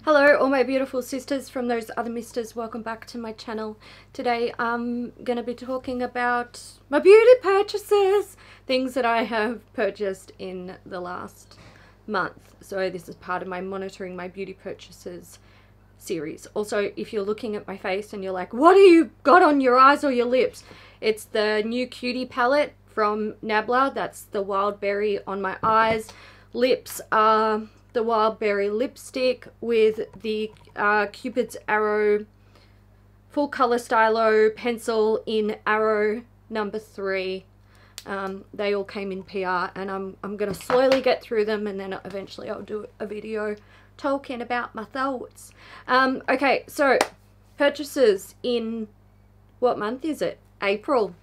Hello all my beautiful sisters from those other misters, welcome back to my channel. Today I'm going to be talking about my beauty purchases, things that I have purchased in the last month. So this is part of my monitoring my beauty purchases series. Also, if you're looking at my face and you're like, what do you got on your eyes or your lips? It's the new Cutie palette from Nabla. That's the wild berry on my eyes. Lips are the wild berry lipstick with the Cupid's Arrow full color stylo pencil in Arrow number 3. They all came in PR, and I'm gonna slowly get through them, and then eventually I'll do a video talking about my thoughts. Okay, so purchases in, what month is it? April.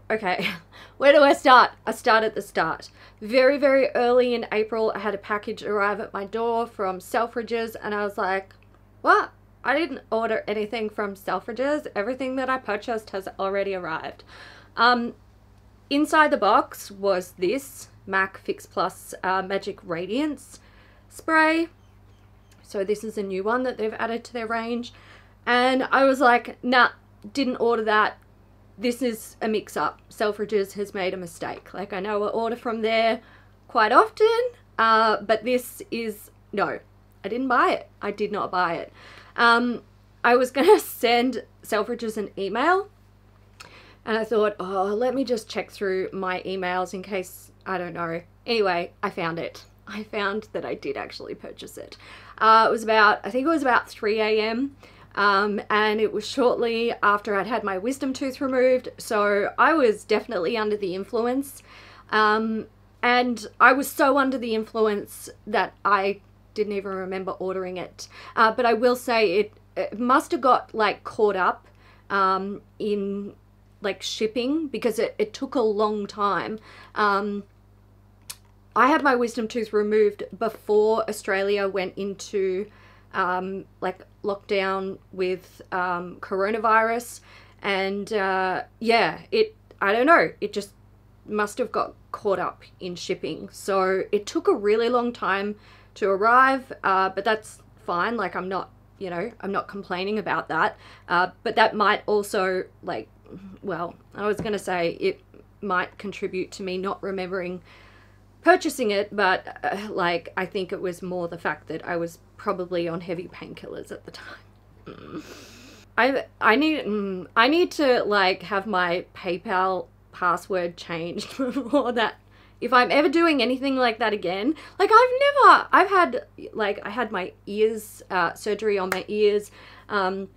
Okay, where do I start? I start at the start. Very, very early in April, I had a package arrive at my door from Selfridges, and I was like, what? I didn't order anything from Selfridges. Everything that I purchased has already arrived. Inside the box was this MAC Fix Plus Magic Radiance spray. So this is a new one that they've added to their range. And I was like, nah, didn't order that. This is a mix-up. Selfridges has made a mistake. Like, I know I order from there quite often, but this is, no, I didn't buy it. I did not buy it. I was going to send Selfridges an email, and I thought, oh, let me just check through my emails in case, I don't know. Anyway, I found it. I found that I did actually purchase it. It was about, I think it was about 3 a.m. And it was shortly after I'd had my wisdom tooth removed, so I was definitely under the influence, and I was so under the influence that I didn't even remember ordering it, but I will say it must have got like caught up in like shipping, because it took a long time. I had my wisdom tooth removed before Australia went into like lockdown with coronavirus, and yeah, I don't know, it just must have got caught up in shipping, so it took a really long time to arrive, but that's fine. Like, I'm not, you know, I'm not complaining about that, but that might also, like, well, I was gonna say it might contribute to me not remembering purchasing it, but like, I think it was more the fact that I was probably on heavy painkillers at the time. I need to like have my PayPal password changed before that. If I'm ever doing anything like that again, like I had my ears, surgery on my ears. I've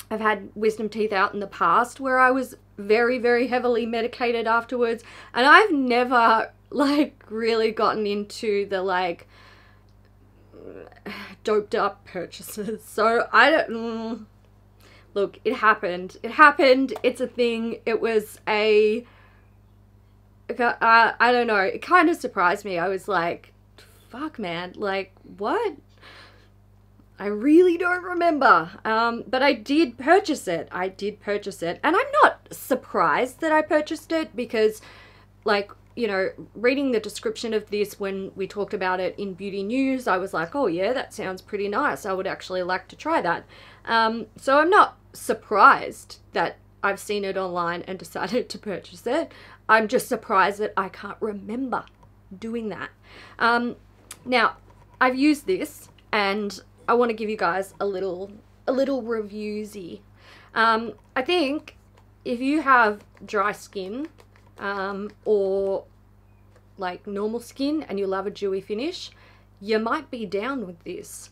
had wisdom teeth out in the past where I was very, very heavily medicated afterwards, and I've never like really gotten into the like doped up purchases. So I don't look, it happened, it's a thing. It was a I don't know, it kind of surprised me. I was like, fuck man, like what? I really don't remember, but I did purchase it. And I'm not surprised that I purchased it, because like, you know, reading the description of this when we talked about it in Beauty News, I was like, oh yeah, that sounds pretty nice. I would actually like to try that. So I'm not surprised that I've seen it online and decided to purchase it. I'm just surprised that I can't remember doing that. Now, I've used this, and I want to give you guys a little reviewsy. I think if you have dry skin, or like normal skin, and you love a dewy finish, you might be down with this.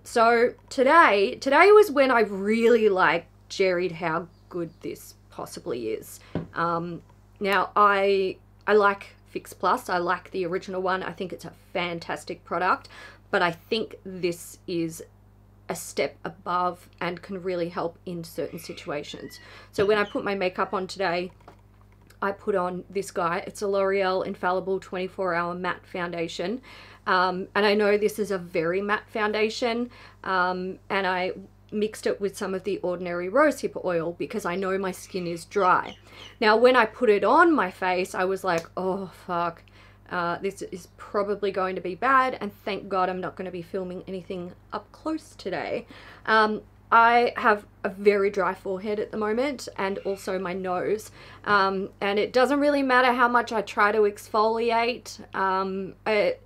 So today was when I really like jerried how good this possibly is. Now I like Fix Plus. I like the original one. I think it's a fantastic product, but I think this is a step above and can really help in certain situations. So when I put my makeup on today, I put on this guy. It's a L'Oreal Infallible 24-Hour Matte Foundation. And I know this is a very matte foundation. And I mixed it with some of the Ordinary Rosehip oil because I know my skin is dry. Now, when I put it on my face, I was like, oh, fuck. This is probably going to be bad, and thank God I'm not going to be filming anything up close today. I have a very dry forehead at the moment, and also my nose, and it doesn't really matter how much I try to exfoliate.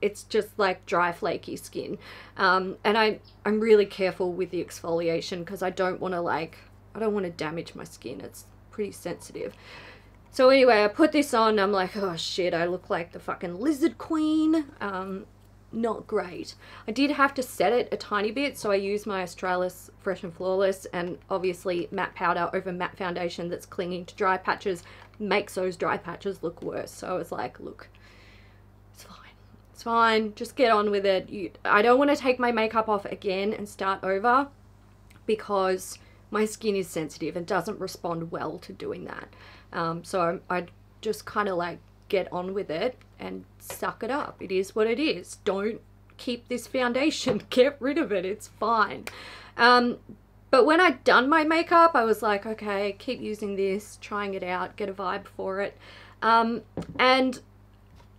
It's just like dry, flaky skin, and I'm really careful with the exfoliation because I don't want to damage my skin. It's pretty sensitive. So anyway, I put this on, I'm like, oh shit, I look like the fucking lizard queen. Not great. I did have to set it a tiny bit, so I used my Australis Fresh and Flawless, and obviously matte powder over matte foundation that's clinging to dry patches makes those dry patches look worse. So I was like, look, it's fine. It's fine. Just get on with it. I don't want to take my makeup off again and start over because my skin is sensitive and doesn't respond well to doing that. So I just kind of like get on with it and suck it up. It is what it is. Don't keep this foundation. Get rid of it. It's fine. But when I'd done my makeup, I was like, okay, keep using this, trying it out, get a vibe for it. And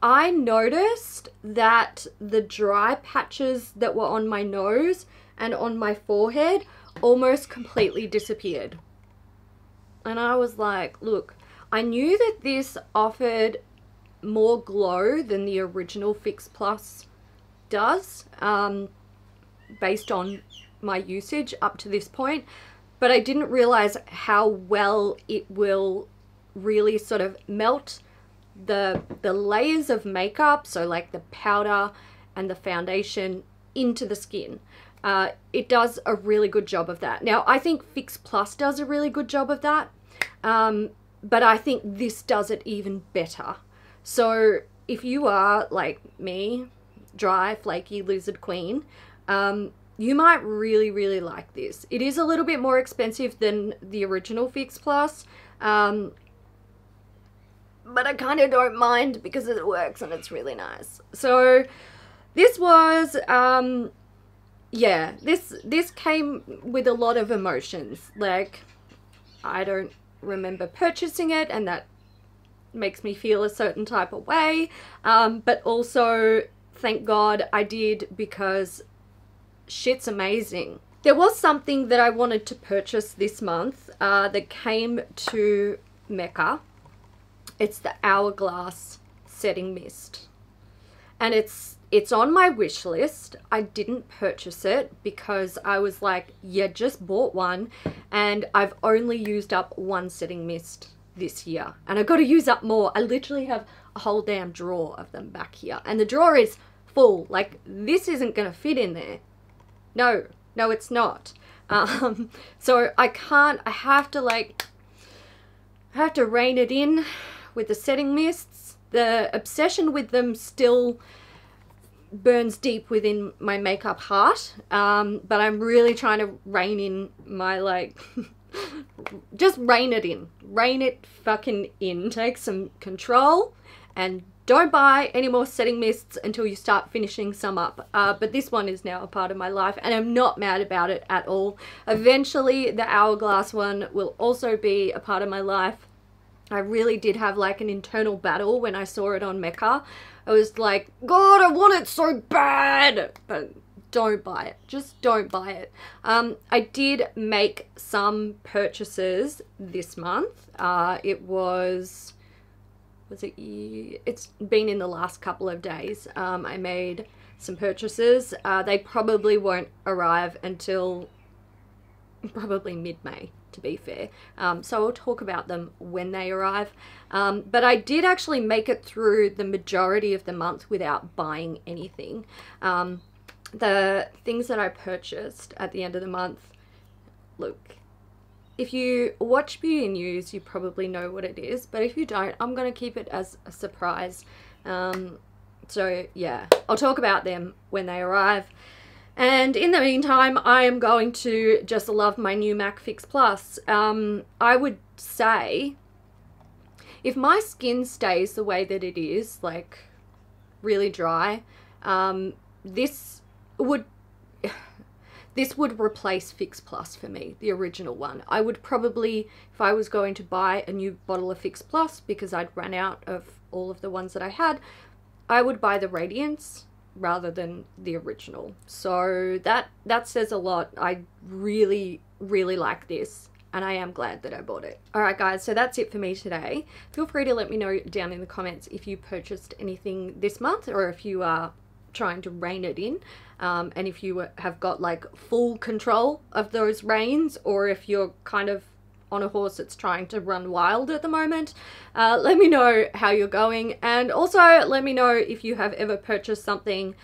I noticed that the dry patches that were on my nose and on my forehead almost completely disappeared. And I was like, look, I knew that this offered more glow than the original Fix Plus does, based on my usage up to this point, but I didn't realize how well it will really sort of melt the layers of makeup, so like the powder and the foundation, into the skin. It does a really good job of that. Now, I think Fix Plus does a really good job of that, but I think this does it even better. So if you are like me, dry, flaky lizard queen, you might really, really like this. It is a little bit more expensive than the original Fix Plus, but I kind of don't mind because it works and it's really nice. So this was, yeah, this came with a lot of emotions. Like, I don't remember purchasing it, and that makes me feel a certain type of way, but also thank God I did, because shit's amazing. There was something that I wanted to purchase this month that came to Mecca. It's the Hourglass Setting Mist, and it's on my wish list. I didn't purchase it because I was like, yeah, just bought one and I've only used up one setting mist this year, and I've got to use up more. I literally have a whole damn drawer of them back here, and the drawer is full. Like, this isn't gonna fit in there. No, it's not. So I have to rein it in with the setting mists. The obsession with them still burns deep within my makeup heart, but I'm really trying to rein in my, like, just rein it fucking in. Take some control and don't buy any more setting mists until you start finishing some up. But this one is now a part of my life, and I'm not mad about it at all. Eventually the Hourglass one will also be a part of my life. I really did have like an internal battle when I saw it on Mecca. I was like, God, I want it so bad, but don't buy it. Just don't buy it. I did make some purchases this month. It's been in the last couple of days. I made some purchases. They probably won't arrive until probably mid-May, to be fair. So I'll talk about them when they arrive. But I did actually make it through the majority of the month without buying anything. The things that I purchased at the end of the month, look, if you watch Beauty News, you probably know what it is, but if you don't, I'm going to keep it as a surprise. So yeah, I'll talk about them when they arrive. And in the meantime, I am going to just love my new MAC Fix Plus. I would say, if my skin stays the way that it is, like this would replace Fix Plus for me, the original one. I would probably, if I was going to buy a new bottle of Fix Plus because I'd run out of all of the ones that I had, I would buy the Radiance rather than the original. So that says a lot. I really, really like this, and I am glad that I bought it. Alright guys, so that's it for me today. Feel free to let me know down in the comments if you purchased anything this month, or if you are trying to rein it in, and if you have got like full control of those reins, or if you're kind of on a horse that's trying to run wild at the moment. Let me know how you're going, and also let me know if you have ever purchased something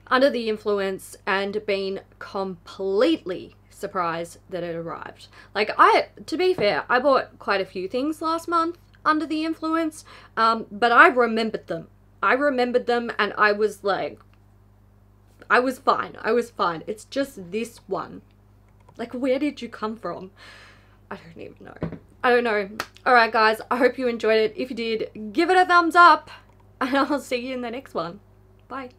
under the influence and been completely surprised that it arrived. Like, to be fair, I bought quite a few things last month under the influence, but I remembered them. And I was like, I was fine. It's just this one. Like, where did you come from? I don't even know. I don't know. Alright guys, I hope you enjoyed it. If you did, give it a thumbs up, and I'll see you in the next one. Bye.